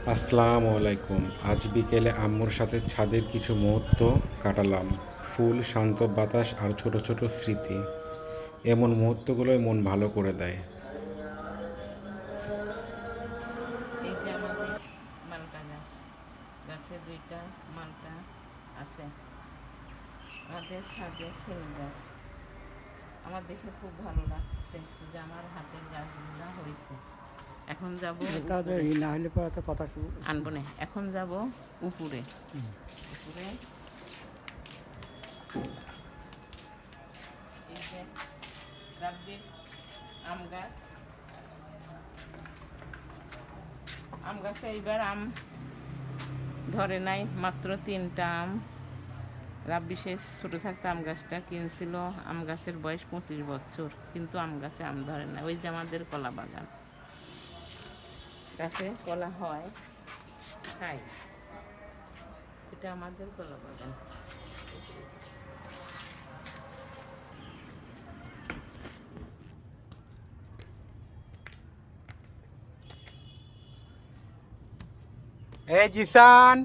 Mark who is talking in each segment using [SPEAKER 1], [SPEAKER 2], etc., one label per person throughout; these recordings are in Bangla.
[SPEAKER 1] আসসালামু আলাইকুম। আজ বিকেলে আম্মুর সাথে ছাদের কিছু মুহূর্ত কাটালাম। ফুল, শান্ত বাতাস আর ছোট ছোট স্মৃতি। এমন মুহূর্তগুলোই মন ভালো করে দেয়।
[SPEAKER 2] এই যে আমাদের মালটা গাছ, গাছে দুইটা মালটা আছে। আমাদের ছাদে সিম গাছ। আমার দেখে খুব ভালো লাগছে যে আমার হাতের গাছগুলা হয়েছে। এখন যাব উপরে,
[SPEAKER 3] না হলে পরে তো কথা
[SPEAKER 2] আনবো না। এখন যাব উপরে। উপরে এই যে রাব্বির আম গাছ। আম গাছে এইবার আম ধরে নাই, মাত্র 3টা আম। রাব্বি সে ছোটো থাকতে আম গাছটা কিনছিল। আম গাছের বয়স 25 বছর, কিন্তু আম গাছে আম ধরে না। ওই যে আমাদের কলা বাগান, গাছে কলা হয়, খাই। এটা আমাদের কলা বাগান।
[SPEAKER 3] এই জিসান,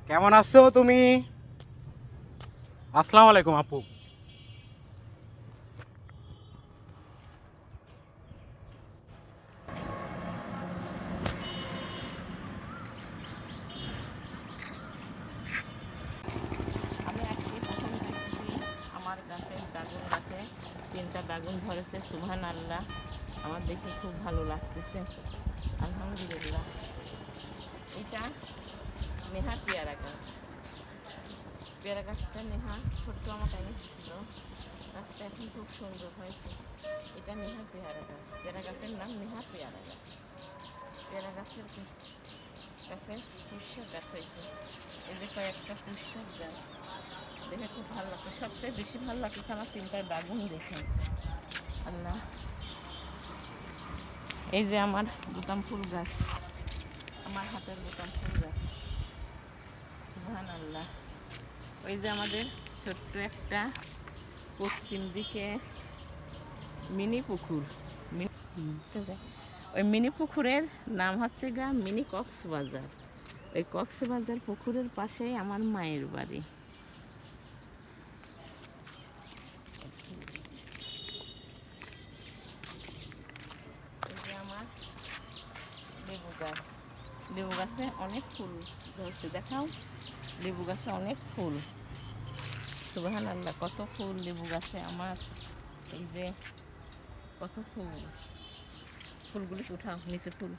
[SPEAKER 3] কেমন আছো তুমি? আসসালামু আলাইকুম আপু।
[SPEAKER 2] আমি আজকে প্রথম দেখতেছি আমার গাছে, ড্রাগন গাছে 3টা ড্রাগন ধরেছে। সুবহান আল্লাহ, আমার দেখে খুব ভালো লাগতেছে। আলহামদুলিল্লাহ। এটা নেহা পেয়ারা গাছ। পেয়ারা গাছটা নেহা ছোট্ট আমাকে এনে দিছিল। গাছটা এখন খুব সুন্দর হয়েছে। এটা নেহা পেয়ারা গাছ। পেয়ারা গাছের নাম নেহা পেয়ারা গাছ। পেয়ারা গাছের কাছে পুঁইশাক গাছ হয়েছে। এই যে কয়েকটা পুঁইশাক গাছ, দেখে খুব ভালো লাগছে। সবচেয়ে বেশি ভালো লাগতেছে আমার 3টা ড্রাগন দেখে। আল্লাহ, এই যে আমার বোতাম ফুল গাছ, আমার হাতের বোতাম ফুল গাছ। সুবহান আল্লাহ। ওই যে আমাদের ছোট্ট একটা পশ্চিম দিকে মিনি পুকুর। ওই মিনি পুকুরের নাম হচ্ছে মিনি কক্সবাজার। ওই কক্সবাজার পুকুরের পাশেই আমার মায়ের বাড়ি। এই যে আমার লেবু গাছ। লেবু গাছে অনেক ফুল ধরছে, দেখাও। লেবু গাছে অনেক ফুল। সুবহান আল্লাহ, কত ফুল লেবু গাছে আমার। এই যে কত ফুল, ফুলগুলি উঠাও, নিচে ফুল।